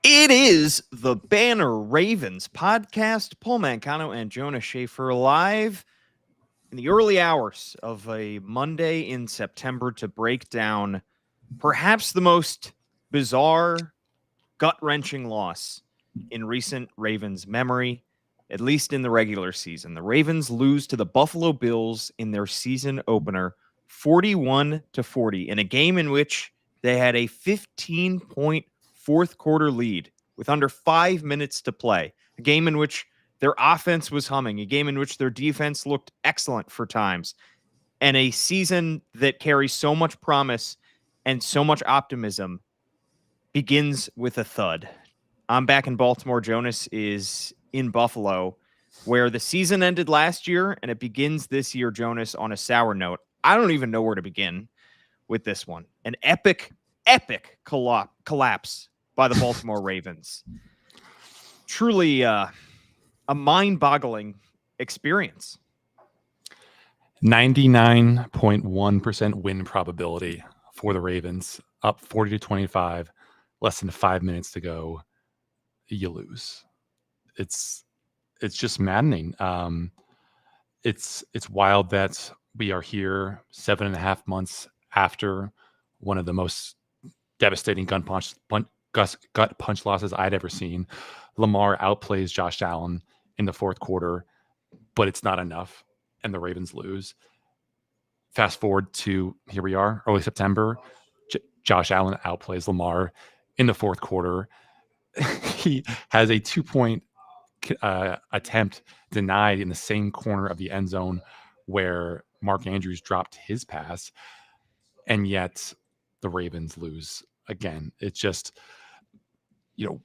It is the Banner Ravens podcast. Paul Mancano and Jonas Shaffer live in the early hours of a Monday in September to break down perhaps the most bizarre, gut-wrenching loss in recent Ravens memory, at least in the regular season. The Ravens lose to the Buffalo Bills in their season opener 41-40 in a game in which they had a 15-point fourth quarter lead with under 5 minutes to play. A game in which their offense was humming, a game in which their defense looked excellent for times, and a season that carries so much promise and so much optimism begins with a thud. I'm back in Baltimore. Jonas is in Buffalo, where the season ended last year and it begins this year, Jonas, on a sour note. I don't even know where to begin with this one. An epic collapse by the Baltimore Ravens. Truly a mind-boggling experience. 99.1% win probability for the Ravens, up 40-25, less than 5 minutes to go. You lose. It's just maddening. It's wild that we are here 7.5 months after one of the most devastating gut punch losses I'd ever seen. Lamar outplays Josh Allen in the fourth quarter, but it's not enough, and the Ravens lose. Fast forward to here we are, early September. Josh Allen outplays Lamar in the fourth quarter. He has a 2-point attempt denied in the same corner of the end zone where Mark Andrews dropped his pass, and yet the Ravens lose again. It's just, you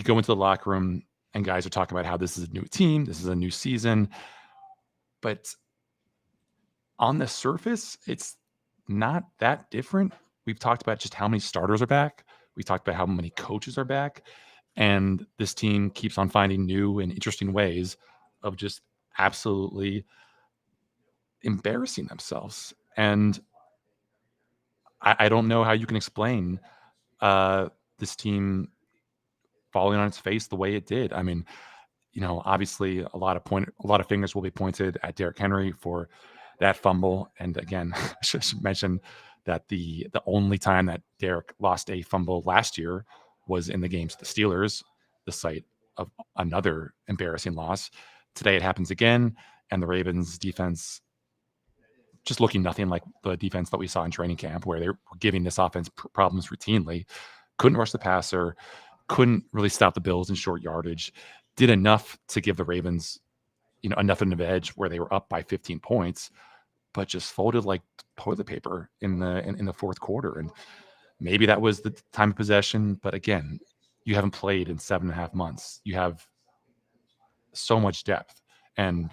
go into the locker room and guys are talking about how this is a new team, this is a new season, but on the surface, it's not that different. We've talked about just how many starters are back. We talked about how many coaches are back. And this team keeps on finding new and interesting ways of just absolutely embarrassing themselves. And I don't know how you can explain this team falling on its face the way it did. I mean, obviously a lot of fingers will be pointed at Derrick Henry for that fumble. And again, I should mention that the only time that Derrick lost a fumble last year was in the games the Steelers, the site of another embarrassing loss. Today it happens again, and the Ravens defense just looking nothing like the defense that we saw in training camp, where they were giving this offense problems routinely. Couldn't rush the passer, couldn't really stop the Bills in short yardage, did enough to give the Ravens, enough of an edge where they were up by 15 points, but just folded like toilet paper in the fourth quarter. And maybe that was the time of possession, but again, you haven't played in 7.5 months. You have so much depth, and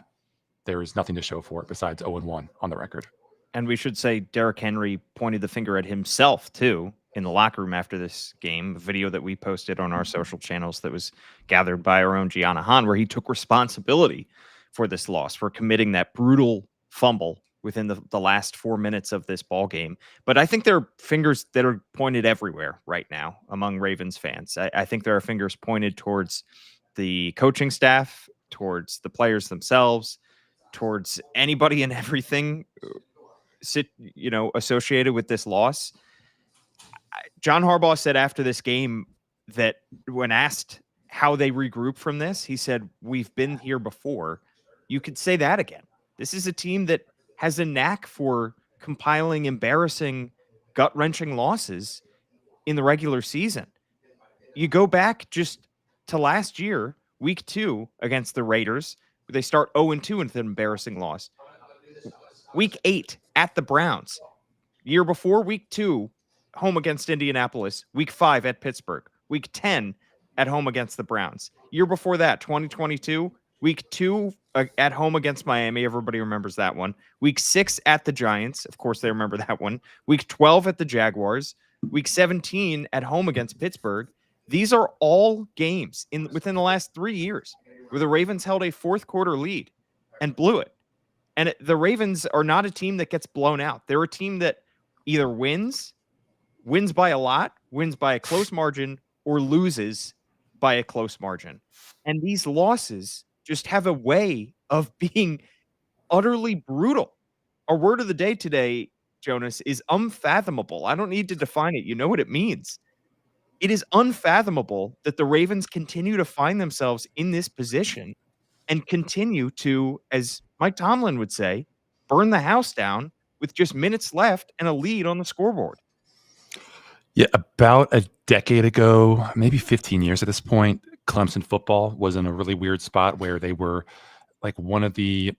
there is nothing to show for it besides 0-1 on the record. And we should say Derrick Henry pointed the finger at himself, too, in the locker room after this game, a video that we posted on our social channels that was gathered by our own Gianna Hahn, where he took responsibility for this loss, for committing that brutal fumble within the last 4 minutes of this ball game. But I think there are fingers that are pointed everywhere right now among Ravens fans. I think there are fingers pointed towards the coaching staff, towards the players themselves, towards anybody and everything associated with this loss. John Harbaugh said after this game that when asked how they regroup from this, he said, "We've been here before." You could say that again. This is a team that has a knack for compiling embarrassing, gut-wrenching losses in the regular season. You go back just to last year, week 2 against the Raiders, where they start 0-2 with an embarrassing loss. Week 8 at the Browns. Year before, week 2, home against Indianapolis. Week 5 at Pittsburgh. Week 10 at home against the Browns. Year before that, 2022, week 2 at home against Miami. Everybody remembers that one. Week 6 at the Giants. Of course, they remember that one. Week 12 at the Jaguars. Week 17 at home against Pittsburgh. These are all games within the last 3 years where the Ravens held a fourth quarter lead and blew it. And the Ravens are not a team that gets blown out. They're a team that either wins by a lot, wins by a close margin, or loses by a close margin. And these losses just have a way of being utterly brutal. Our word of the day today, Jonas, is unfathomable. I don't need to define it. You know what it means. It is unfathomable that the Ravens continue to find themselves in this position and continue to, as Mike Tomlin would say, burn the house down with just minutes left and a lead on the scoreboard. Yeah, about a decade ago, maybe 15 years at this point, Clemson football was in a really weird spot where they were like one of the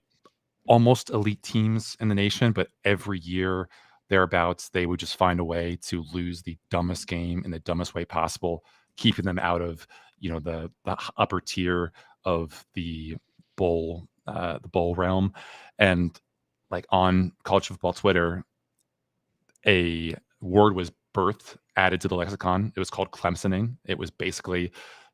almost elite teams in the nation, but every year thereabouts, they would just find a way to lose the dumbest game in the dumbest way possible, keeping them out of the upper tier of the bowl realm. And like on college football Twitter, a word was birthed, added to the lexicon. It was called Clemsoning. It was basically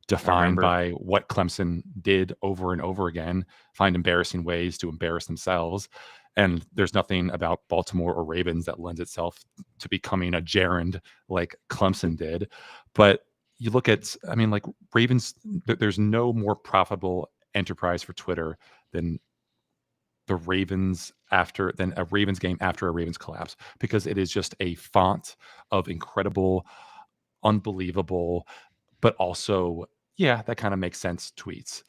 defined by what Clemson did over and over again, find embarrassing ways to embarrass themselves. And there's nothing about Baltimore or Ravens that lends itself to becoming a gerund like Clemson did. But you look at, I mean, like Ravens, there's no more profitable enterprise for Twitter than a Ravens game after a Ravens collapse, because it is just a font of incredible, unbelievable, but also, yeah, that kind of makes sense tweets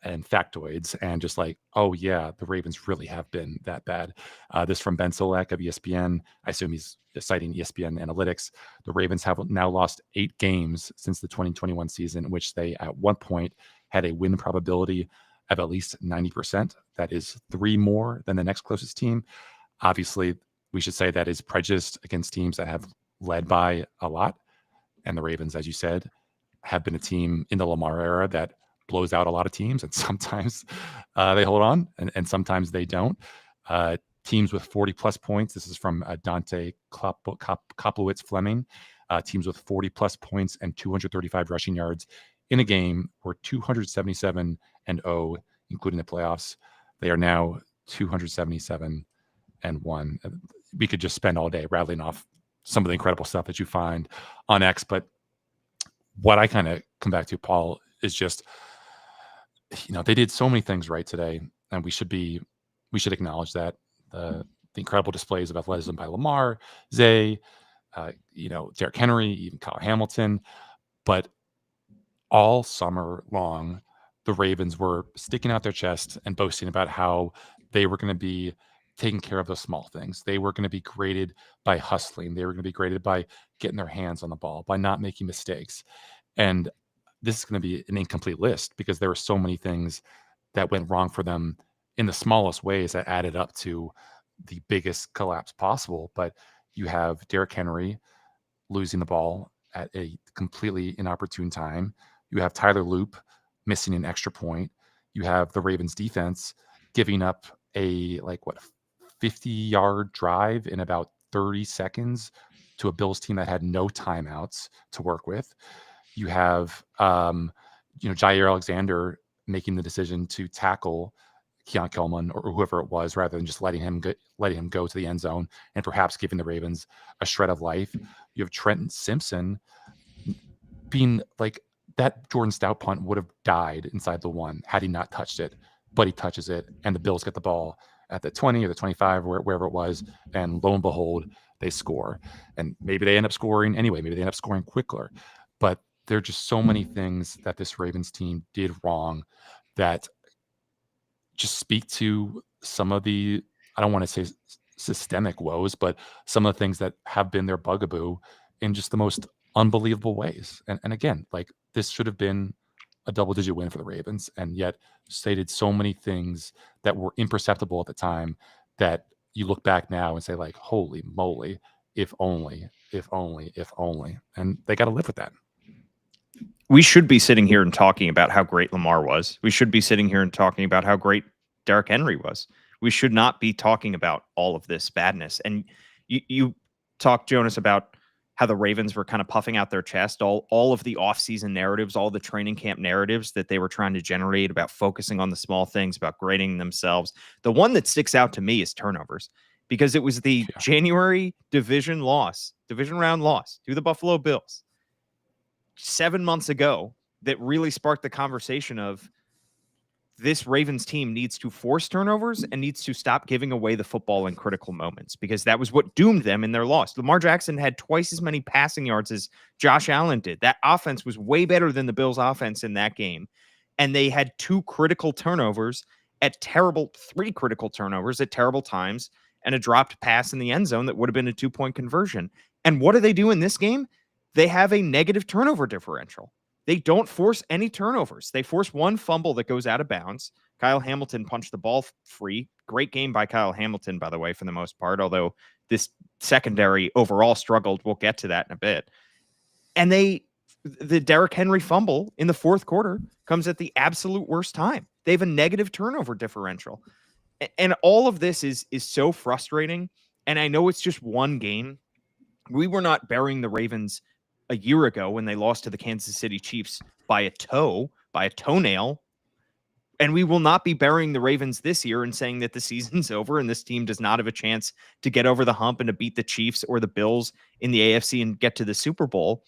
and factoids, and just like, oh yeah, the Ravens really have been that bad. This from Ben Solak of ESPN. I assume he's citing ESPN analytics. The Ravens have now lost 8 games since the 2021 season, in which they at one point had a win probability of at least 90%. That is 3 more than the next closest team. Obviously, we should say that is prejudiced against teams that have led by a lot. And the Ravens, as you said, have been a team in the Lamar era that blows out a lot of teams, and sometimes they hold on, and sometimes they don't. Teams with 40-plus points, this is from Dante Koplowitz Fleming, teams with 40-plus points and 235 rushing yards in a game were 277-0, including the playoffs. They are now 277-1. We could just spend all day rattling off some of the incredible stuff that you find on X, but what I kind of come back to, Paul, is just, they did so many things right today, and we should acknowledge that. The incredible displays of athleticism by Lamar, Zay, Derrick Henry, even Kyle Hamilton. But all summer long, the Ravens were sticking out their chest and boasting about how they were going to be taking care of the small things. They were going to be graded by hustling. They were going to be graded by getting their hands on the ball, by not making mistakes. And this is going to be an incomplete list because there were so many things that went wrong for them in the smallest ways that added up to the biggest collapse possible. But you have Derrick Henry losing the ball at a completely inopportune time. You have Tyler Loop missing an extra point. You have the Ravens defense giving up a 50-yard drive in about 30 seconds to a Bills team that had no timeouts to work with. You have Jair Alexander making the decision to tackle Keon Coleman or whoever it was, rather than just letting him go to the end zone and perhaps giving the Ravens a shred of life. You have Trenton Simpson being like, that Jordan Stout punt would have died inside the 1 had he not touched it, but he touches it, and the Bills get the ball at the 20 or the 25 or wherever it was, and lo and behold, they score. And maybe they end up scoring anyway. Maybe they end up scoring quicker. But there are just so many things that this Ravens team did wrong that just speak to some of the, I don't want to say systemic woes, but some of the things that have been their bugaboo in just the most unbelievable ways. And again, like, this should have been a double-digit win for the Ravens, and yet stated so many things that were imperceptible at the time that you look back now and say, like, holy moly, if only. And they got to live with that. We should be sitting here and talking about how great Lamar was. We should be sitting here and talking about how great Derrick Henry was. We should not be talking about all of this badness. And you talked, Jonas, about how the Ravens were kind of puffing out their chest, all of the offseason narratives, all the training camp narratives that they were trying to generate about focusing on the small things, about grading themselves. The one that sticks out to me is turnovers, because it was the January division round loss to the Buffalo Bills. 7 months ago that really sparked the conversation of this Ravens team needs to force turnovers and needs to stop giving away the football in critical moments, because that was what doomed them in their loss. Lamar Jackson had twice as many passing yards as Josh Allen did. That offense was way better than the Bills' offense in that game. And they had three critical turnovers at terrible times, and a dropped pass in the end zone that would have been a 2-point conversion. And what do they do in this game? They have a negative turnover differential. They don't force any turnovers. They force one fumble that goes out of bounds. Kyle Hamilton punched the ball free. Great game by Kyle Hamilton, by the way, for the most part, although this secondary overall struggled. We'll get to that in a bit. And the Derrick Henry fumble in the fourth quarter comes at the absolute worst time. They have a negative turnover differential. And all of this is so frustrating. And I know it's just one game. We were not burying the Ravens a year ago when they lost to the Kansas City Chiefs by a toenail. And we will not be burying the Ravens this year and saying that the season's over and this team does not have a chance to get over the hump and to beat the Chiefs or the Bills in the AFC and get to the Super Bowl.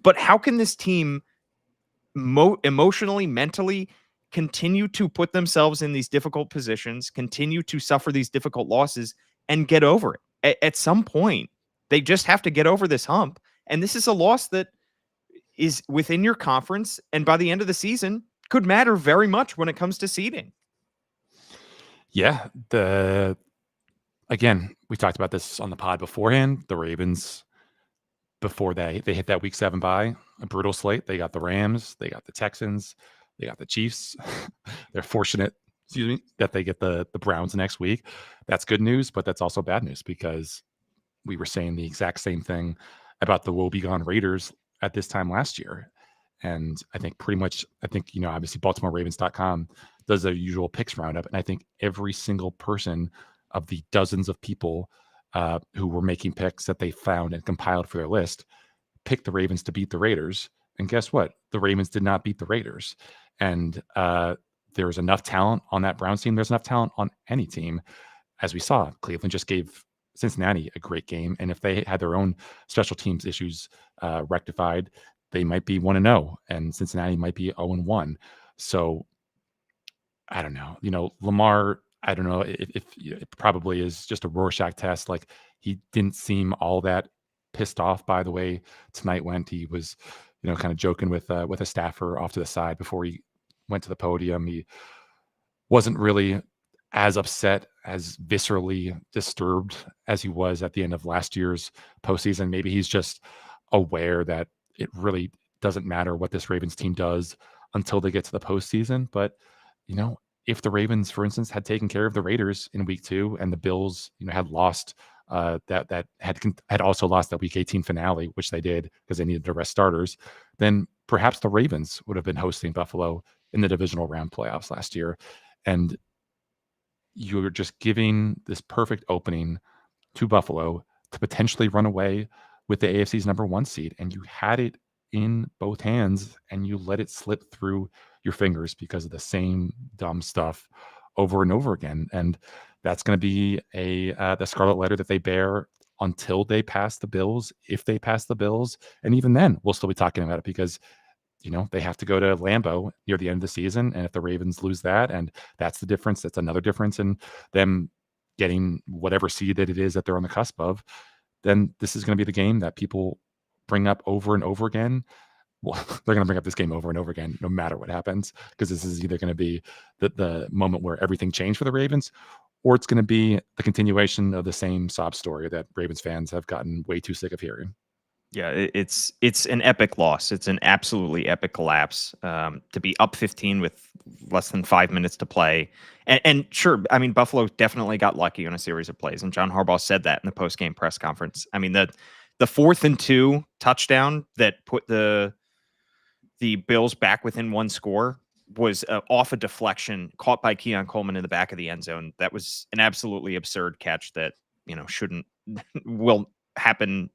But how can this team emotionally, mentally continue to put themselves in these difficult positions, continue to suffer these difficult losses, and get over it? At some point, they just have to get over this hump. And this is a loss that is within your conference, and by the end of the season could matter very much when it comes to seeding. Yeah. Again, we talked about this on the pod beforehand. The Ravens, before they hit that week 7 bye, a brutal slate. They got the Rams, they got the Texans, they got the Chiefs. They're fortunate, that they get the Browns next week. That's good news, but that's also bad news, because we were saying the exact same thing about the woebegone Raiders at this time last year. And I think obviously BaltimoreRavens.com does their usual picks roundup. And I think every single person of the dozens of people who were making picks that they found and compiled for their list picked the Ravens to beat the Raiders. And guess what? The Ravens did not beat the Raiders. And there's enough talent on that Browns team. There's enough talent on any team. As we saw, Cleveland just gave Cincinnati a great game. And if they had their own special teams issues rectified, they might be 1-0 and Cincinnati might be 0-1. So I don't know, Lamar, I don't know if it probably is just a Rorschach test. Like, he didn't seem all that pissed off by the way tonight went. He was, kind of joking with a staffer off to the side before he went to the podium. He wasn't really as upset, as viscerally disturbed as he was at the end of last year's postseason. Maybe he's just aware that it really doesn't matter what this Ravens team does until they get to the postseason. But, if the Ravens, for instance, had taken care of the Raiders in week 2 and the Bills, had lost that had also lost that week 18 finale, which they did because they needed to rest starters, then perhaps the Ravens would have been hosting Buffalo in the divisional round playoffs last year. And you're just giving this perfect opening to Buffalo to potentially run away with the AFC's number 1 seed. And you had it in both hands and you let it slip through your fingers because of the same dumb stuff over and over again. And that's going to be the scarlet letter that they bear until they pass the Bills, if they pass the Bills. And even then, we'll still be talking about it because, they have to go to Lambeau near the end of the season. And if the Ravens lose that, and that's the difference, that's another difference in them getting whatever seed that it is that they're on the cusp of, then this is going to be the game that people bring up over and over again. Well, they're going to bring up this game over and over again, no matter what happens, because this is either going to be the moment where everything changed for the Ravens, or it's going to be the continuation of the same sob story that Ravens fans have gotten way too sick of hearing. Yeah, it's an epic loss. It's an absolutely epic collapse. To be up 15 with less than 5 minutes to play. And sure, I mean, Buffalo definitely got lucky on a series of plays. And John Harbaugh said that in the post-game press conference. I mean, the 4th and 2 touchdown that put the Bills back within 1 score was off a deflection caught by Keon Coleman in the back of the end zone. That was an absolutely absurd catch that, will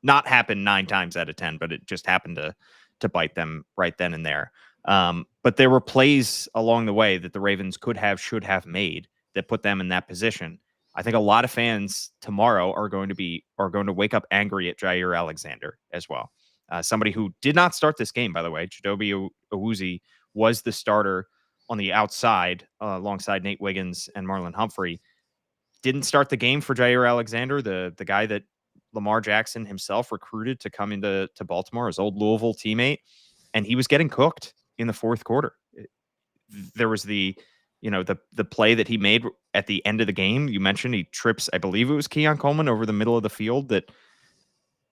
not happen 9 times out of 10, but it just happened to bite them right then and there. But there were plays along the way that the Ravens should have made that put them in that position. I think a lot of fans tomorrow are going to wake up angry at Jair Alexander as well. somebody who did not start this game, by the way. Chidobe Awuzie was the starter on the outside alongside Nate Wiggins and Marlon Humphrey. Didn't start the game for Jair Alexander, the guy that Lamar Jackson himself recruited to come into Baltimore, his old Louisville teammate, and he was getting cooked in the fourth quarter. There was the play that he made at the end of the game. You mentioned he trips, I believe it was Keon Coleman over the middle of the field that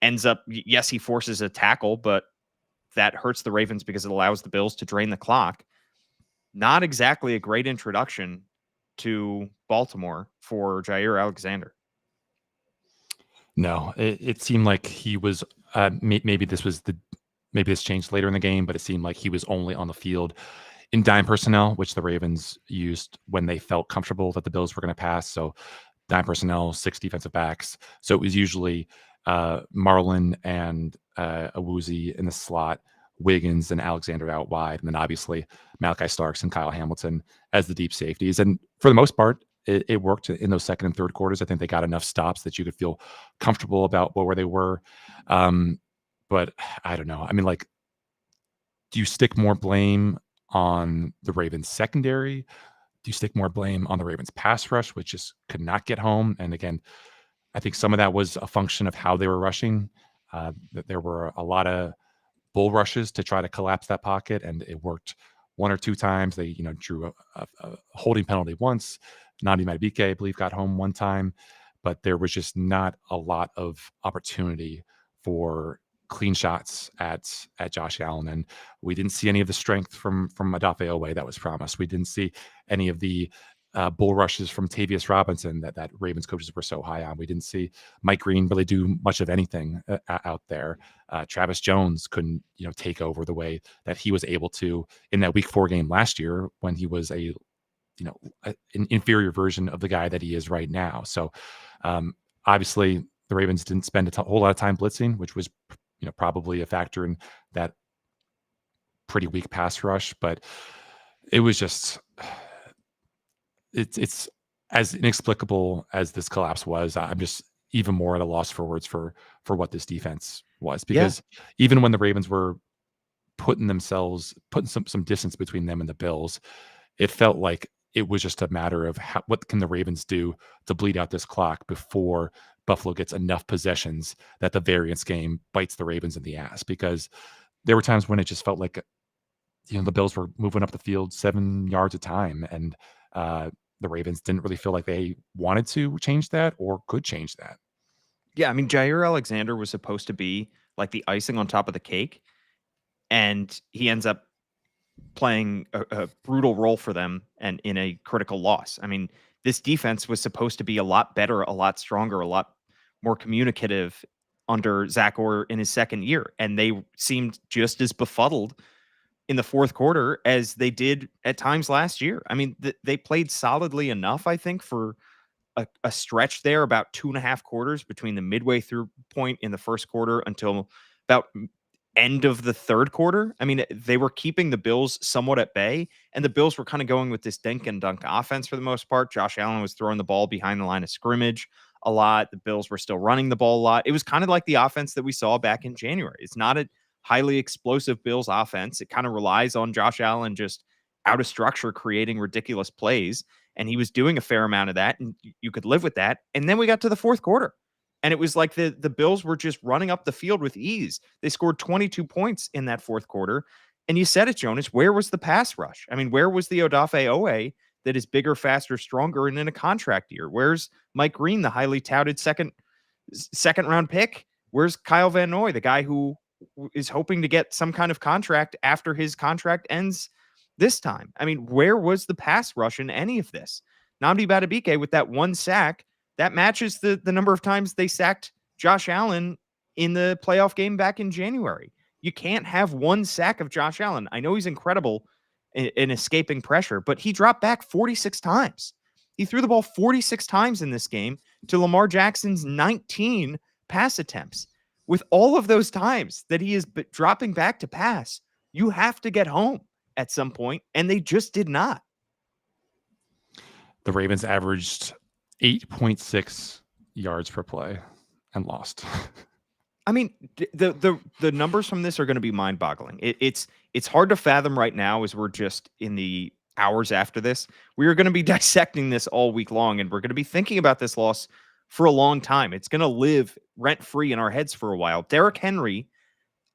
ends up, yes, he forces a tackle, but that hurts the Ravens because it allows the Bills to drain the clock. Not exactly a great introduction to Baltimore for Jair Alexander. No, it seemed like he was maybe this changed later in the game, but it seemed like he was only on the field in dime personnel, which the Ravens used when they felt comfortable that the Bills were going to pass. So dime personnel, 6 defensive backs. So it was usually Marlon and Awuzie in the slot, Wiggins and Alexander out wide, and then obviously Malachi Starks and Kyle Hamilton as the deep safeties. And for the most part, it worked in those second and third quarters. I think they got enough stops that you could feel comfortable about where they were. But I don't know. I mean, like, do you stick more blame on the Ravens secondary? Do you stick more blame on the Ravens pass rush, which just could not get home? And again, I think some of that was a function of how they were rushing. That there were a lot of bull rushes to try to collapse that pocket, and it worked 1 or 2 times. They, drew a holding penalty once. Nandi Madubuike, I believe, got home 1 time, but there was just not a lot of opportunity for clean shots at Josh Allen, and we didn't see any of the strength from Odafe Oweh that was promised. We didn't see any of the bull rushes from Tavius Robinson that Ravens coaches were so high on. We didn't see Mike Green really do much of anything out there. Travis Jones couldn't, take over the way that he was able to in that Week 4 game last year when he was an inferior version of the guy that he is right now. So obviously the Ravens didn't spend a whole lot of time blitzing, which was, probably a factor in that pretty weak pass rush, but it was just, it's as inexplicable as this collapse was. I'm just even more at a loss for words for what this defense was, because even when the Ravens were putting some distance between them and the Bills, it felt like it was just a matter of what can the Ravens do to bleed out this clock before Buffalo gets enough possessions that the variance game bites the Ravens in the ass. Because there were times when it just felt like, the Bills were moving up the field 7 yards a time, and the Ravens didn't really feel like they wanted to change that or could change that. Yeah, I mean, Jair Alexander was supposed to be like the icing on top of the cake, and he ends up playing a brutal role for them and in a critical loss. I mean, this defense was supposed to be a lot better, a lot stronger, a lot more communicative under Zach Orr in his second year, and they seemed just as befuddled in the fourth quarter as they did at times last year. I mean, they played solidly enough, I think, for a stretch there, about 2.5 quarters between the midway through point in the first quarter until about end of the third quarter. I mean, they were keeping the Bills somewhat at bay, and the Bills were kind of going with this dink and dunk offense for the most part. Josh Allen was throwing the ball behind the line of scrimmage a lot. The Bills were still running the ball a lot. It was kind of like the offense that we saw back in January. It's not a highly explosive Bills offense. It kind of relies on Josh Allen just out of structure, creating ridiculous plays. And he was doing a fair amount of that, and you could live with that. And then we got to the fourth quarter, and it was like the Bills were just running up the field with ease. They scored 22 points in that fourth quarter. And you said it, Jonas, where was the pass rush? I mean, where was the Odafe Oweh that is bigger, faster, stronger, and in a contract year? Where's Mike Green, the highly touted second round pick? Where's Kyle Van Noy, the guy who is hoping to get some kind of contract after his contract ends this time? I mean, where was the pass rush in any of this? Nnamdi Madubuike with that 1 sack, that matches the number of times they sacked Josh Allen in the playoff game back in January. You can't have 1 sack of Josh Allen. I know he's incredible in escaping pressure, but he dropped back 46 times. He threw the ball 46 times in this game to Lamar Jackson's 19 pass attempts. With all of those times that he is dropping back to pass, you have to get home at some point, and they just did not. The Ravens averaged 8.6 yards per play and lost. I mean, the numbers from this are going to be mind-boggling. It's hard to fathom right now as we're just in the hours after this. We are going to be dissecting this all week long, and we're going to be thinking about this loss for a long time. It's going to live rent-free in our heads for a while. Derrick Henry,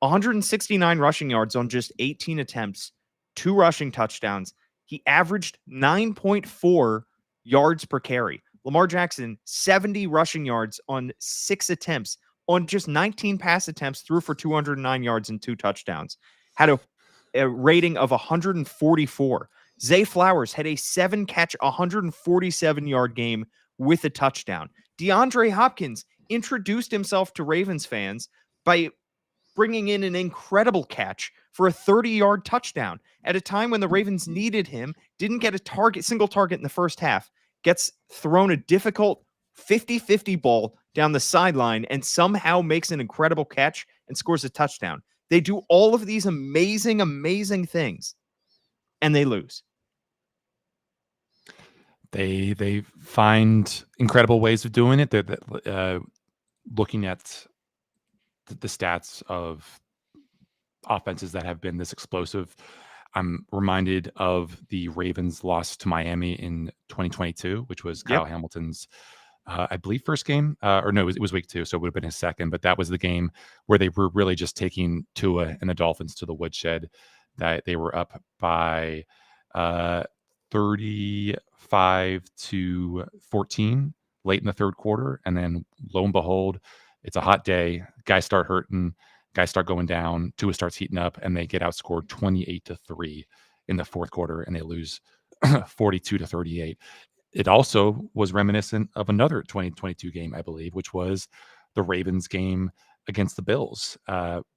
169 rushing yards on just 18 attempts, 2 rushing touchdowns. He averaged 9.4 yards per carry. Lamar Jackson, 70 rushing yards on 6 attempts. On just 19 pass attempts, threw for 209 yards and 2 touchdowns. Had a rating of 144. Zay Flowers had a 7-catch, 147-yard game with a touchdown. DeAndre Hopkins introduced himself to Ravens fans by bringing in an incredible catch for a 30-yard touchdown at a time when the Ravens needed him, didn't get a single target in the first half, gets thrown a difficult 50-50 ball down the sideline and somehow makes an incredible catch and scores a touchdown. They do all of these amazing, amazing things, and they lose. They find incredible ways of doing it. They're looking at the stats of offenses that have been this explosive. I'm reminded of the Ravens loss to Miami in 2022, which was Kyle Hamilton's, I believe, first game. Or no, it was week 2, so it would have been his second. But that was the game where they were really just taking Tua and the Dolphins to the woodshed. That they were up by 35-14 late in the third quarter, and then lo and behold, it's a hot day. Guys start hurting. Guys start going down. Tua starts heating up, and they get outscored 28-3 in the fourth quarter, and they lose 42-38. It also was reminiscent of another 2022 game, I believe, which was the Ravens game against the Bills,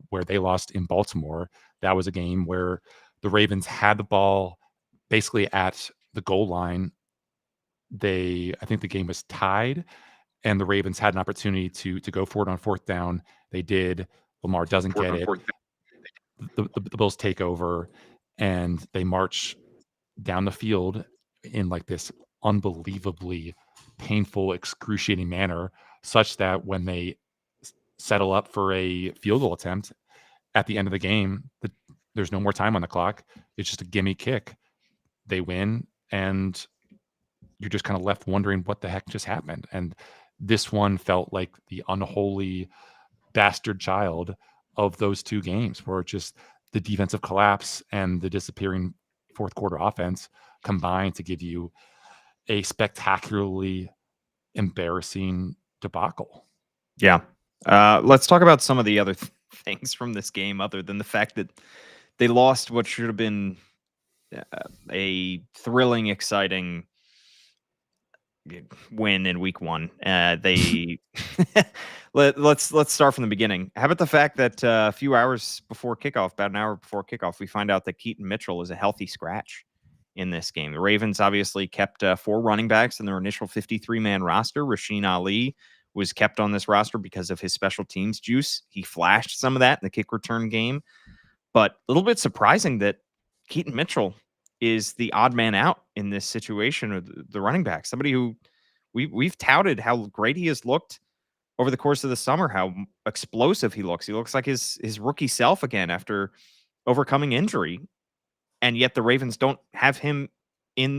where they lost in Baltimore. That was a game where the Ravens had the ball basically at the goal line. I think the game was tied, and the Ravens had an opportunity to go for it on fourth down. They did. Lamar doesn't get it. The Bills take over, and they march down the field in like this unbelievably painful, excruciating manner, such that when they settle up for a field goal attempt at the end of the game, there's no more time on the clock. It's just a gimme kick. They win, and you're just kind of left wondering what the heck just happened. And this one felt like the unholy bastard child of those two games, where just the defensive collapse and the disappearing fourth quarter offense combined to give you a spectacularly embarrassing debacle. Yeah. Let's talk about some of the other things from this game, other than the fact that they lost what should have been a thrilling, exciting win in week 1. They let's start from the beginning. How about the fact that a few hours before kickoff, about an hour before kickoff, we find out that Keaton Mitchell is a healthy scratch in this game. The Ravens obviously kept 4 running backs in their initial 53-man roster. Rasheen Ali was kept on this roster because of his special teams juice. He flashed some of that in the kick return game, but a little bit surprising that Keaton Mitchell is the odd man out in this situation, or the running back, somebody who we've touted how great he has looked over the course of the summer, how explosive he looks. He looks like his rookie self again after overcoming injury, and yet the Ravens don't have him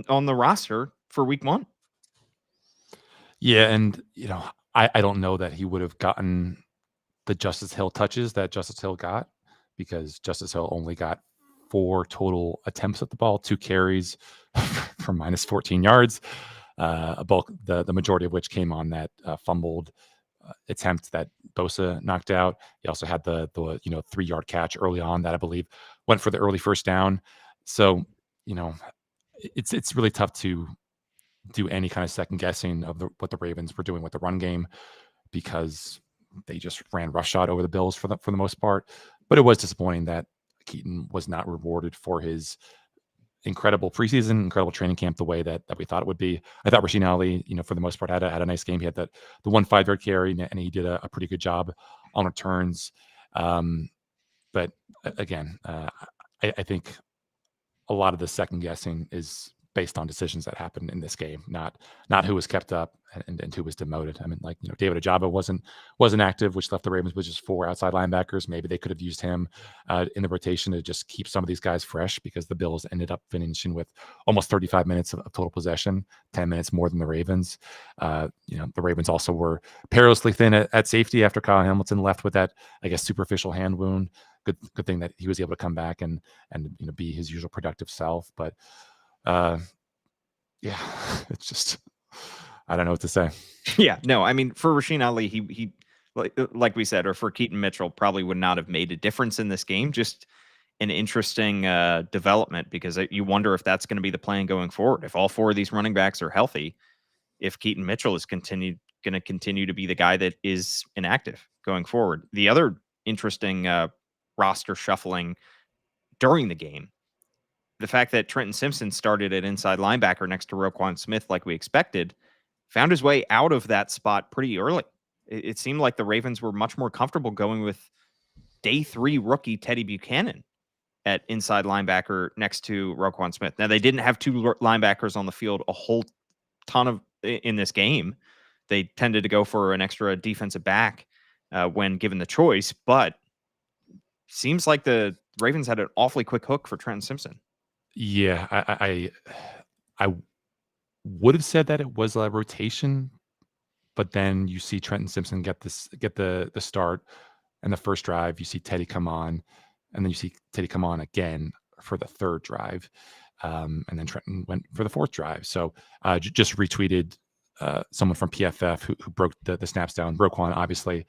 on the roster for week 1. Yeah, and I don't know that he would have gotten the Justice Hill touches that Justice Hill got, because Justice Hill only got 4 total attempts at the ball, 2 carries for minus 14 yards, the majority of which came on that fumbled attempt that Bosa knocked out. He also had the 3-yard catch early on that I believe went for the early first down. So it's really tough to do any kind of second guessing of what the Ravens were doing with the run game, because they just ran roughshod over the Bills for the most part. But it was disappointing that Keaton was not rewarded for his incredible preseason, incredible training camp the way that we thought it would be. I thought Rasheen Ali, for the most part, had a nice game. He had the 1 5-yard carry, and he did a pretty good job on returns. But again, I think a lot of the second guessing is based on decisions that happened in this game, not who was kept up and who was demoted. I mean, like, David Ojabo wasn't active, which left the Ravens with just 4 outside linebackers. Maybe they could have used him in the rotation to just keep some of these guys fresh, because the Bills ended up finishing with almost 35 minutes of total possession, 10 minutes more than the Ravens. The Ravens also were perilously thin at safety after Kyle Hamilton left with that, I guess, superficial hand wound. Good thing that he was able to come back and be his usual productive self. But yeah, it's just, I don't know what to say. Yeah, no, I mean, for Rasheen Ali, he like we said, or for Keaton Mitchell, probably would not have made a difference in this game. Just an interesting development, because you wonder if that's going to be the plan going forward. If all 4 of these running backs are healthy, if Keaton Mitchell is going to continue to be the guy that is inactive going forward. The other interesting roster shuffling during the game, the fact that Trenton Simpson started at inside linebacker next to Roquan Smith like we expected, found his way out of that spot pretty early. It seemed like the Ravens were much more comfortable going with day 3 rookie Teddy Buchanan at inside linebacker next to Roquan Smith. Now, they didn't have 2 linebackers on the field a whole ton of in this game. They tended to go for an extra defensive back when given the choice, but seems like the Ravens had an awfully quick hook for Trenton Simpson. Yeah, I would have said that it was a rotation, but then you see Trenton Simpson get the start, and the first drive you see Teddy come on, and then you see Teddy come on again for the 3rd drive, and then Trenton went for the 4th drive. So just retweeted someone from PFF who broke the snaps down. Roquan obviously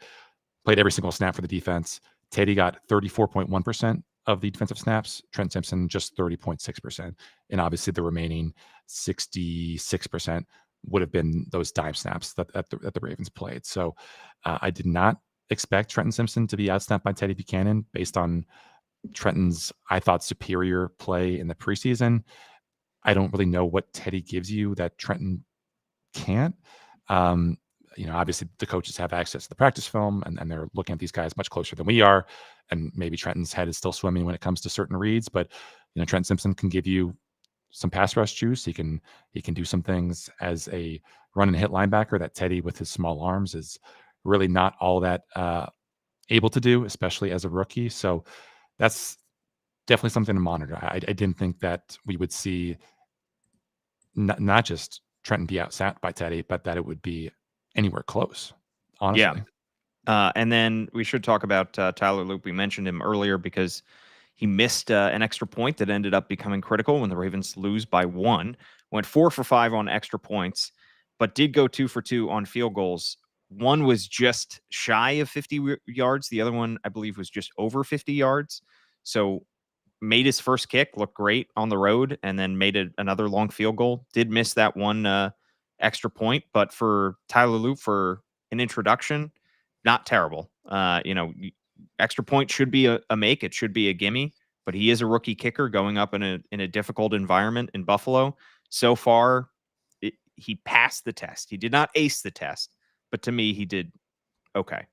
played every single snap for the defense. Teddy got 34.1% of the defensive snaps. Trent Simpson just 30.6%, and obviously the remaining 66% would have been those dime snaps that the Ravens played. So I did not expect Trenton Simpson to be outsnapped by Teddy Buchanan based on Trenton's, I thought, superior play in the preseason. I don't really know what Teddy gives you that Trenton can't. Obviously the coaches have access to the practice film, and they're looking at these guys much closer than we are. And maybe Trenton's head is still swimming when it comes to certain reads, but Trent Simpson can give you some pass rush juice. He can do some things as a run and hit linebacker that Teddy, with his small arms, is really not all that able to do, especially as a rookie. So that's definitely something to monitor. I didn't think that we would see not just Trenton be outsat by Teddy, but that it would be anywhere close, honestly. Yeah. And then we should talk about Tyler Loop. We mentioned him earlier because he missed an extra point that ended up becoming critical when the Ravens lose by 1. Went 4 for 5 on extra points, but did go 2 for 2 on field goals. One was just shy of 50 yards. The other one, I believe, was just over 50 yards. So made his first kick look great on the road, and then made another long field goal. Did miss that one extra point, but for Tyler Loop, for an introduction, not terrible. Extra point should be a make. It should be a gimme, but he is a rookie kicker going up in a difficult environment in Buffalo. So far, he passed the test. He did not ace the test, but to me, he did okay.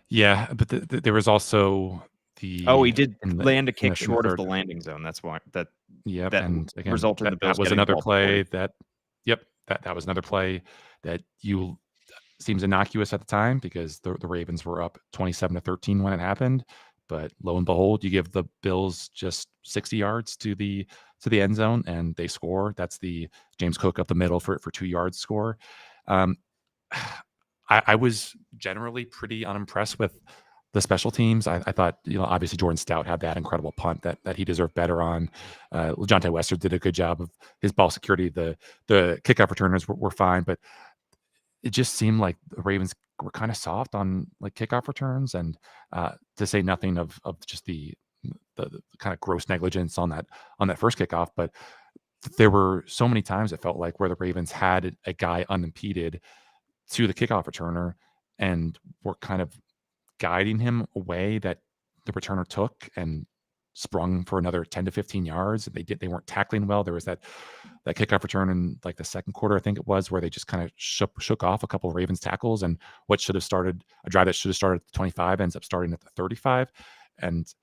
Yeah, but there was also the... Oh, he did land a kick short of the landing zone. That's why that and again, resulted in the Bills. That was another play that was another play that seems innocuous at the time, because the Ravens were up 27-13 when it happened, but lo and behold, you give the Bills just 60 yards to the end zone and they score. That's the James Cook up the middle for 2 yards score. I was generally pretty unimpressed with the special teams. I thought, obviously Jordan Stout had that incredible punt that he deserved better on. LeJonte Wester did a good job of his ball security. The kickoff returners were fine, but it just seemed like the Ravens were kind of soft on like kickoff returns, and to say nothing of just the kind of gross negligence on that first kickoff. But there were so many times it felt like where the Ravens had a guy unimpeded to the kickoff returner and were kind of guiding him away, that the returner took and sprung for another 10 to 15 yards. They weren't tackling well. There was that kickoff return in like the second quarter, I think it was, where they just kind of shook off a couple of Ravens tackles, and what should have started a drive that should have started at the 25 ends up starting at the 35. And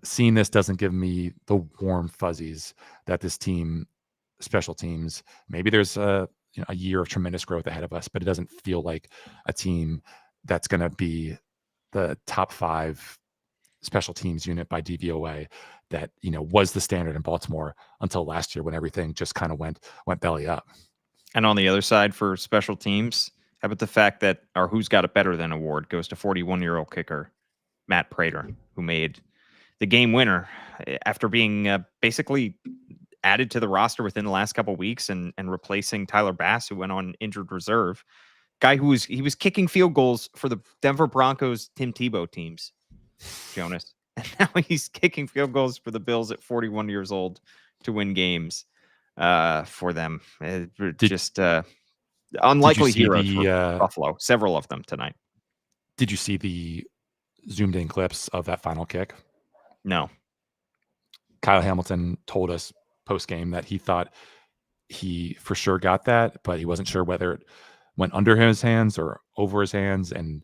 seeing this doesn't give me the warm fuzzies that this team, special teams, maybe there's a year of tremendous growth ahead of us, but it doesn't feel like a team that's going to be the top 5 special teams unit by DVOA that was the standard in Baltimore until last year when everything just kind of went belly up. And on the other side for special teams, how about the fact that our Who's Got It Better Than award goes to 41-year-old kicker Matt Prater, who made the game winner after being basically added to the roster within the last couple of weeks and replacing Tyler Bass, who went on injured reserve. Guy who was kicking field goals for the Denver Broncos Tim Tebow teams, Jonas. And now he's kicking field goals for the Bills at 41 years old to win games for them. Just unlikely heroes for Buffalo, several of them tonight. Did you see the zoomed in clips of that final kick? No. Kyle Hamilton told us post game that he thought he for sure got that, but he wasn't sure whether it went under his hands or over his hands. And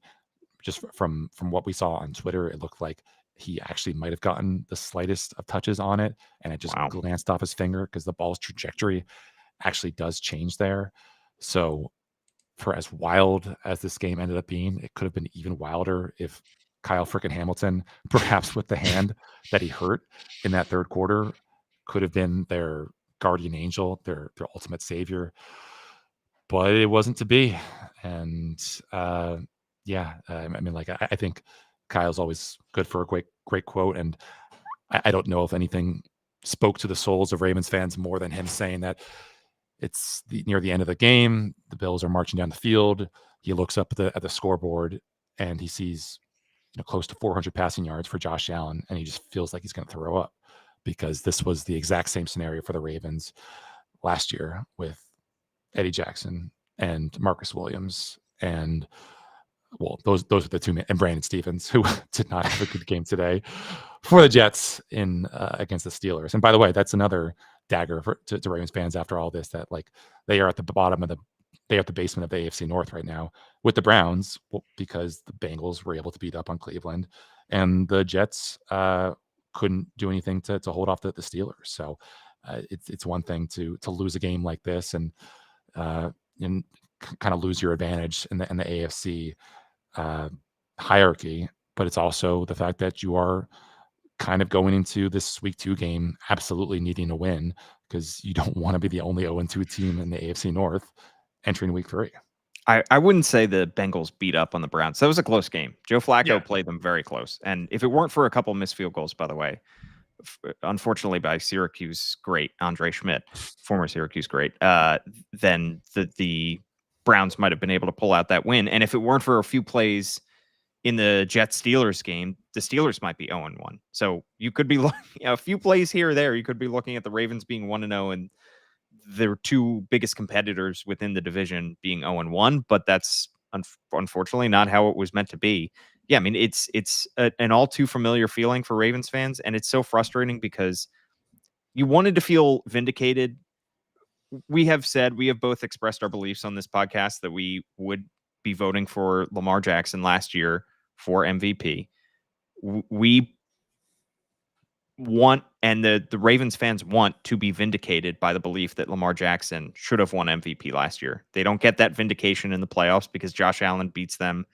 just from what we saw on Twitter, it looked like he actually might have gotten the slightest of touches on it, and it just glanced off his finger because the ball's trajectory actually does change there. So for as wild as this game ended up being, it could have been even wilder if Kyle frickin' Hamilton, perhaps with the hand that he hurt in that third quarter, could have been their guardian angel, their ultimate savior. But it wasn't to be. And I think Kyle's always good for a great quote. And I don't know if anything spoke to the souls of Ravens fans more than him saying that it's near the end of the game. The Bills are marching down the field. He looks up at the scoreboard and he sees close to 400 passing yards for Josh Allen, and he just feels like he's going to throw up because this was the exact same scenario for the Ravens last year with Eddie Jackson and Marcus Williams and those are the two men, and Brandon Stephens, who did not have a good game today for the Jets in against the Steelers. And by the way, that's another dagger to Ravens fans after all this, that they are at the bottom of they are at the basement of the AFC North right now with the Browns, because the Bengals were able to beat up on Cleveland and the Jets couldn't do anything to hold off the Steelers. So it's one thing to lose a game like this and kind of lose your advantage in the AFC hierarchy, but it's also the fact that you are kind of going into this week 2 game absolutely needing to win, because you don't want to be the only 0-2 team in the AFC North entering week 3. I wouldn't say the Bengals beat up on the Browns. That was a close game. Joe Flacco played them very close. And if it weren't for a couple missed field goals, by the way, unfortunately by Syracuse great Andre Schmidt, former Syracuse great, then the Browns might have been able to pull out that win. And if it weren't for a few plays in the Jets-Steelers game, the Steelers might be 0-1. So you could be looking a few plays here or there. You could be looking at the Ravens being 1-0 and their 2 biggest competitors within the division being 0-1. But that's unfortunately not how it was meant to be. Yeah, I mean, it's an all too familiar feeling for Ravens fans, and it's so frustrating because you wanted to feel vindicated. We have both expressed our beliefs on this podcast that we would be voting for Lamar Jackson last year for MVP. We want, and the Ravens fans want to be vindicated by the belief that Lamar Jackson should have won MVP last year. They don't get that vindication in the playoffs because Josh Allen beats them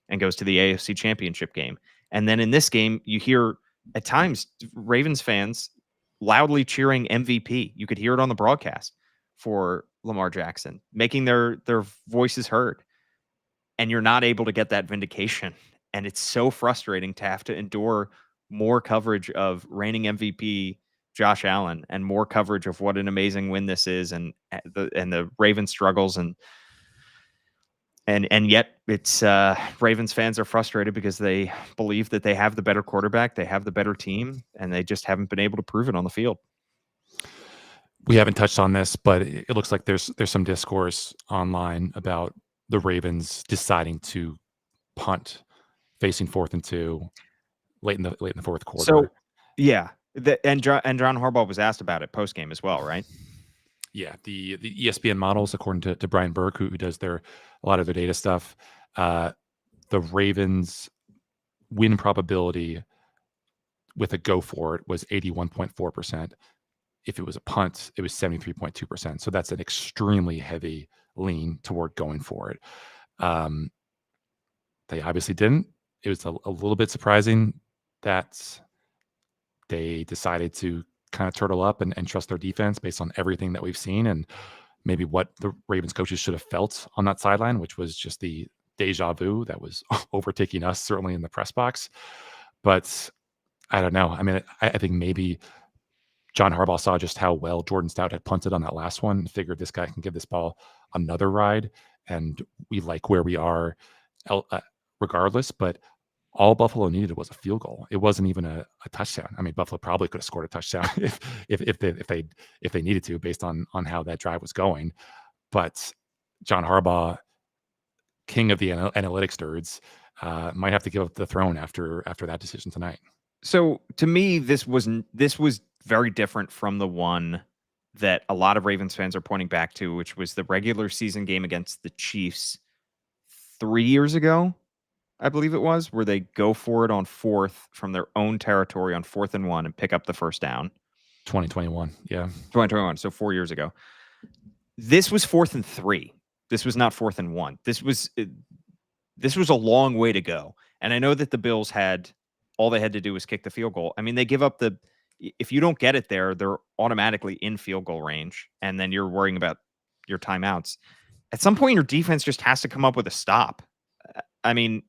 and goes to the AFC Championship game. And then in this game, you hear at times Ravens fans loudly cheering MVP. You could hear it on the broadcast for Lamar Jackson, making their voices heard. And you're not able to get that vindication. And it's so frustrating to have to endure more coverage of reigning MVP Josh Allen and more coverage of what an amazing win this is, and the Ravens struggles, and yet it's Ravens fans are frustrated because they believe that they have the better quarterback, they have the better team, and they just haven't been able to prove it on the field. We haven't touched on this, but it looks like there's some discourse online about the Ravens deciding to punt, facing 4th and 2, late in the fourth quarter. So, yeah, and John Harbaugh was asked about it post game as well, right? Yeah, the ESPN models, according to Brian Burke, who does a lot of their data stuff, the Ravens win probability with a go for it was 81.4%. If it was a punt, it was 73.2%. So that's an extremely heavy lean toward going for it. They obviously didn't. It was a little bit surprising that they decided to kind of turtle up and trust their defense based on everything that we've seen and maybe what the Ravens coaches should have felt on that sideline, which was just the deja vu that was overtaking us, certainly in the press box. But I don't know. I mean, I think maybe John Harbaugh saw just how well Jordan Stout had punted on that last one and figured this guy can give this ball another ride. And we like where we are regardless. But all Buffalo needed was a field goal. It wasn't even a touchdown. I mean, Buffalo probably could have scored a touchdown if they needed to, based on how that drive was going. But John Harbaugh, king of the analytics nerds, might have to give up the throne after that decision tonight. So to me, this was very different from the one that a lot of Ravens fans are pointing back to, which was the regular season game against the Chiefs 3 years ago, I believe it was, where they go for it on 4th from their own territory on 4th and 1 and pick up the first down. 2021, yeah. 2021, so 4 years ago. This was 4th and 3. This was not 4th and 1. This was a long way to go. And I know that the Bills all they had to do was kick the field goal. I mean, they give up if you don't get it there, they're automatically in field goal range. And then you're worrying about your timeouts. At some point, your defense just has to come up with a stop. I mean,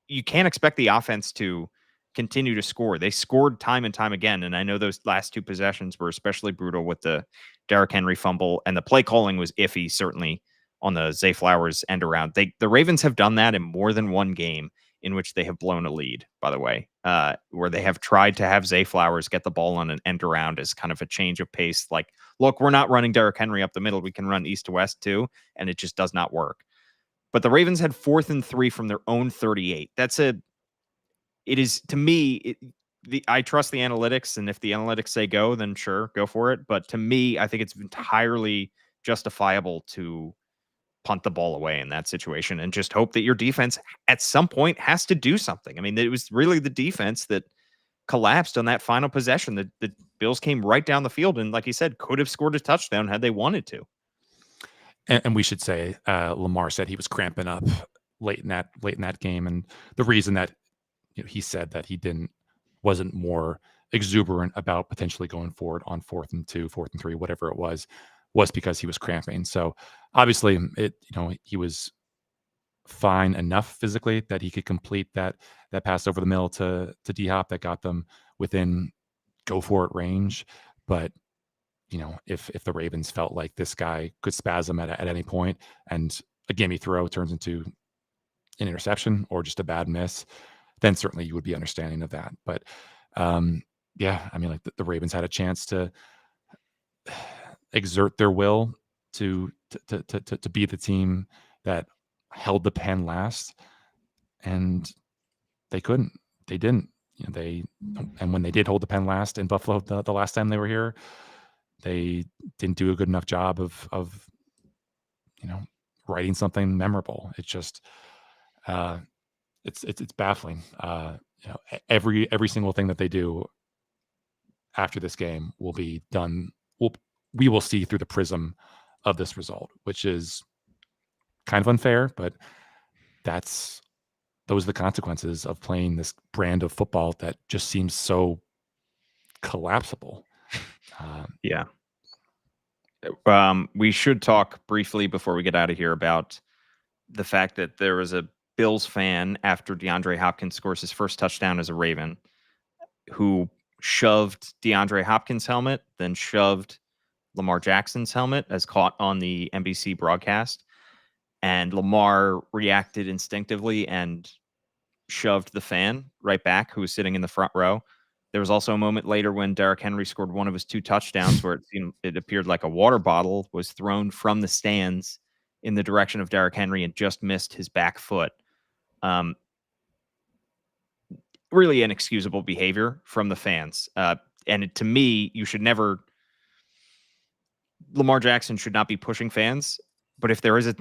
you can't expect the offense to continue to score. They scored time and time again. And I know those last 2 possessions were especially brutal with the Derrick Henry fumble, and the play calling was iffy, certainly on the Zay Flowers end around. The Ravens have done that in more than one game in which they have blown a lead, by the way, where they have tried to have Zay Flowers get the ball on an end around as kind of a change of pace. Like, look, we're not running Derrick Henry up the middle. We can run east to west too. And it just does not work. But the Ravens had 4th and 3 from their own 38. To me, I trust the analytics. And if the analytics say go, then sure, go for it. But to me, I think it's entirely justifiable to punt the ball away in that situation and just hope that your defense at some point has to do something. I mean, it was really the defense that collapsed on that final possession. The Bills came right down the field and, like you said, could have scored a touchdown had they wanted to. And we should say Lamar said he was cramping up late in that game, and the reason that he said that he wasn't more exuberant about potentially going forward on 4th and 2, 4th and 3, whatever it was because he was cramping. So obviously, he was fine enough physically that he could complete that pass over the middle to D-Hop that got them within go for it range. But if the Ravens felt like this guy could spasm at any point and a gimme throw turns into an interception or just a bad miss, then certainly you would be understanding of that. But yeah, I mean, like the Ravens had a chance to exert their will to be the team that held the pen last, and they couldn't. They didn't. And when they did hold the pen last in Buffalo the last time they were here, they didn't do a good enough job of writing something memorable. It's just it's baffling. Every single thing that they do after this game will be done. We will see through the prism of this result, which is kind of unfair, but those are the consequences of playing this brand of football that just seems so collapsible. Yeah. We should talk briefly before we get out of here about the fact that there was a Bills fan after DeAndre Hopkins scores his first touchdown as a Raven who shoved DeAndre Hopkins' helmet, then shoved Lamar Jackson's helmet as caught on the NBC broadcast. And Lamar reacted instinctively and shoved the fan right back who was sitting in the front row. There was also a moment later when Derrick Henry scored one of his 2 touchdowns where it appeared like a water bottle was thrown from the stands in the direction of Derrick Henry and just missed his back foot. Really inexcusable behavior from the fans. And to me, you should never... Lamar Jackson should not be pushing fans. But if there is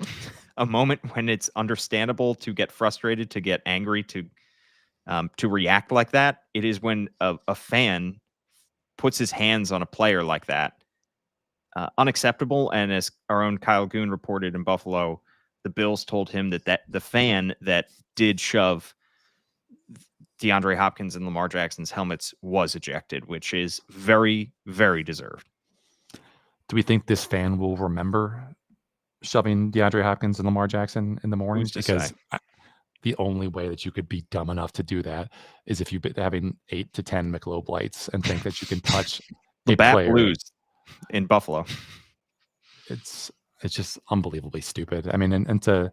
a moment when it's understandable to get frustrated, to get angry, to to react like that. It is when a fan puts his hands on a player like that. Unacceptable. And as our own Kyle Goon reported in Buffalo, the Bills told him that the fan that did shove DeAndre Hopkins and Lamar Jackson's helmets was ejected, which is very, very deserved. Do we think this fan will remember shoving DeAndre Hopkins and Lamar Jackson in the morning? Because the only way that you could be dumb enough to do that is if you've been having 8 to 10 Michelob Lights and think that you can touch the a Bat player. Blues in Buffalo. It's just unbelievably stupid. I mean, and to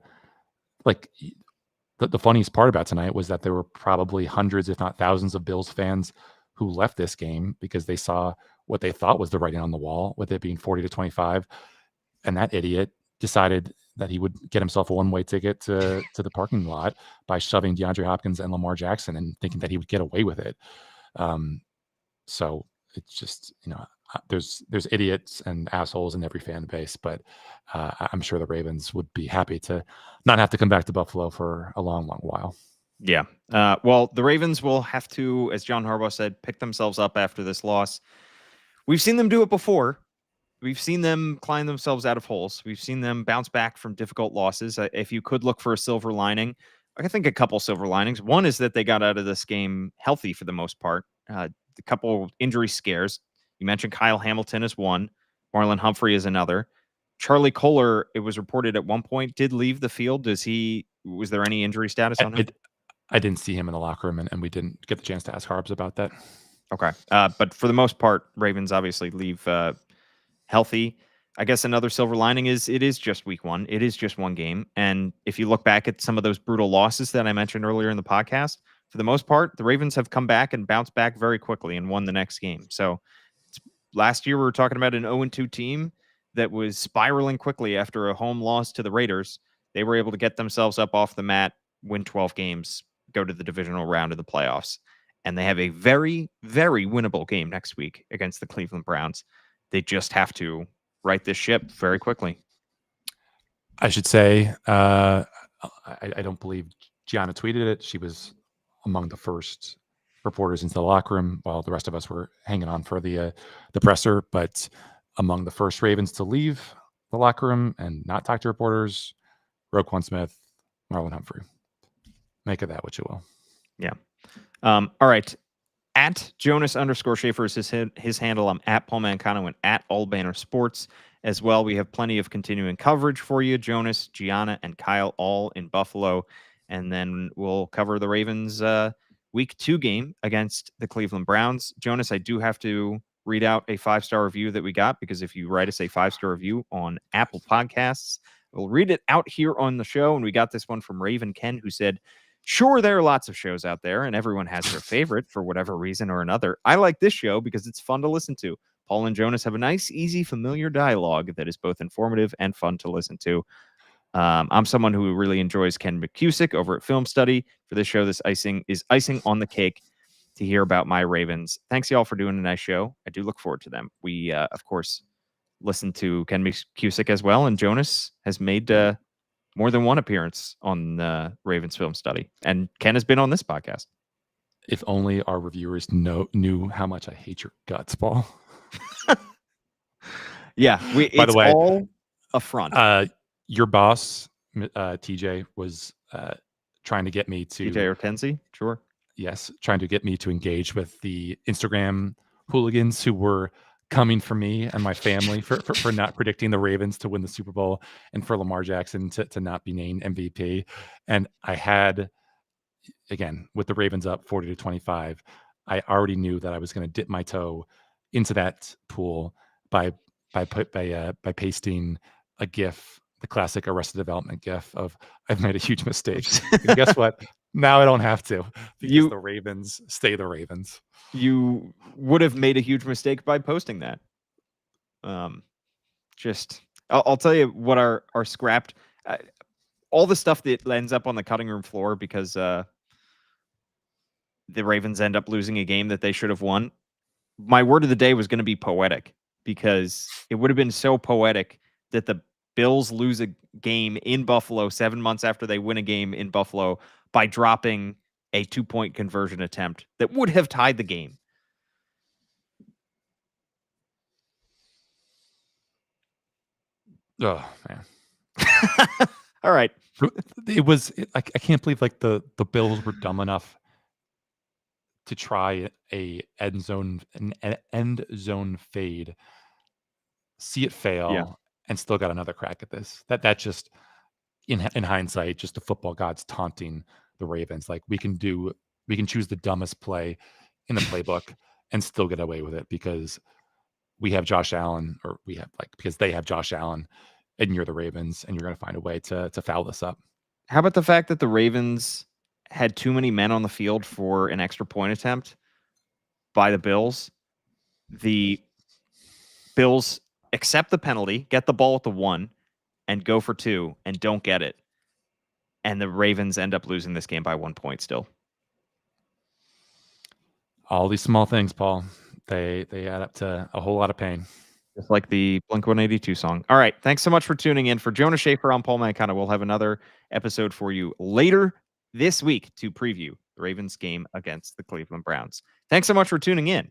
like the funniest part about tonight was that there were probably hundreds, if not thousands, of Bills fans who left this game because they saw what they thought was the writing on the wall, with it being 40-25, and that idiot decided that he would get himself a one-way ticket to the parking lot by shoving DeAndre Hopkins and Lamar Jackson and thinking that he would get away with it. So it's just, there's idiots and assholes in every fan base, but I'm sure the Ravens would be happy to not have to come back to Buffalo for a long, long while. Yeah. Well, the Ravens will have to, as John Harbaugh said, pick themselves up after this loss. We've seen them do it before. We've seen them climb themselves out of holes. We've seen them bounce back from difficult losses. If you could look for a silver lining, I think a couple silver linings. One is that they got out of this game healthy for the most part. A couple injury scares. You mentioned Kyle Hamilton as one. Marlon Humphrey is another. Charlie Kolar, it was reported at one point, did leave the field. Was there any injury status on him? I didn't see him in the locker room, and we didn't get the chance to ask Harbs about that. Okay. But for the most part, Ravens obviously leave healthy. I guess another silver lining is it is just week one. It is just one game. And if you look back at some of those brutal losses that I mentioned earlier in the podcast, for the most part, the Ravens have come back and bounced back very quickly and won the next game. So last year we were talking about an 0-2 team that was spiraling quickly after a home loss to the Raiders. They were able to get themselves up off the mat, win 12 games, go to the divisional round of the playoffs. And they have a very, very winnable game next week against the Cleveland Browns. They just have to right this ship very quickly. I should say, I don't believe Gianna tweeted it. She was among the first reporters into the locker room while the rest of us were hanging on for the presser. But among the first Ravens to leave the locker room and not talk to reporters, Roquan Smith, Marlon Humphrey. Make of that what you will. Yeah. All right. At Jonas_Shaffer is his handle. I'm at Paul Mancano and at All Banner Sports as well. We have plenty of continuing coverage for you. Jonas, Gianna, and Kyle all in Buffalo. And then we'll cover the Ravens week 2 game against the Cleveland Browns. Jonas, I do have to read out a 5-star review that we got, because if you write us a 5-star review on Apple Podcasts, we'll read it out here on the show. And we got this one from Raven Ken, who said, "Sure, there are lots of shows out there, and everyone has their favorite for whatever reason or another. I like this show because it's fun to listen to. Paul and Jonas have a nice, easy, familiar dialogue that is both informative and fun to listen to. I'm someone who really enjoys Ken McCusick over at Film Study. For this show, this icing on the cake to hear about my Ravens. Thanks, y'all, for doing a nice show. I do look forward to them. We, of course, listen to Ken McCusick as well, and Jonas has made more than one appearance on Ravens Film Study. And Ken has been on this podcast. If only our reviewers knew how much I hate your guts, Paul." Yeah. By the way, all a front. Your boss, TJ, was trying to get me to... TJ Hortensi? Sure. Yes. Trying to get me to engage with the Instagram hooligans who were coming for me and my family for not predicting the Ravens to win the Super Bowl and for Lamar Jackson to not be named MVP. And I had, again, with the Ravens up 40-25, I already knew that I was going to dip my toe into that pool by pasting a GIF, the classic Arrested Development GIF of "I've made a huge mistake." And guess what? Now I don't have to, because the Ravens stay the Ravens. You would have made a huge mistake by posting that. I'll tell you what our scrapped, all the stuff that ends up on the cutting room floor because the Ravens end up losing a game that they should have won. My word of the day was going to be poetic, because it would have been so poetic that the Bills lose a game in Buffalo 7 months after they win a game in Buffalo by dropping a 2-point conversion attempt that would have tied the game. Oh man. All right. I can't believe like the Bills were dumb enough to try an end zone fade, see it fail, and still got another crack at this. That just in hindsight, just the football gods taunting the Ravens. Like we can choose the dumbest play in the playbook and still get away with it because we have Josh Allen, or because they have Josh Allen, and you're the Ravens, and you're going to find a way to foul this up. How about the fact that the Ravens had too many men on the field for an extra point attempt by the Bills? The Bills accept the penalty, get the ball at the 1, and go for 2, and don't get it. And the Ravens end up losing this game by 1 point still. All these small things, Paul, they add up to a whole lot of pain. Just like the Blink-182 song. All right. Thanks so much for tuning in. For Jonas Shaffer, I'm Paul Mancano. We'll have another episode for you later this week to preview the Ravens game against the Cleveland Browns. Thanks so much for tuning in.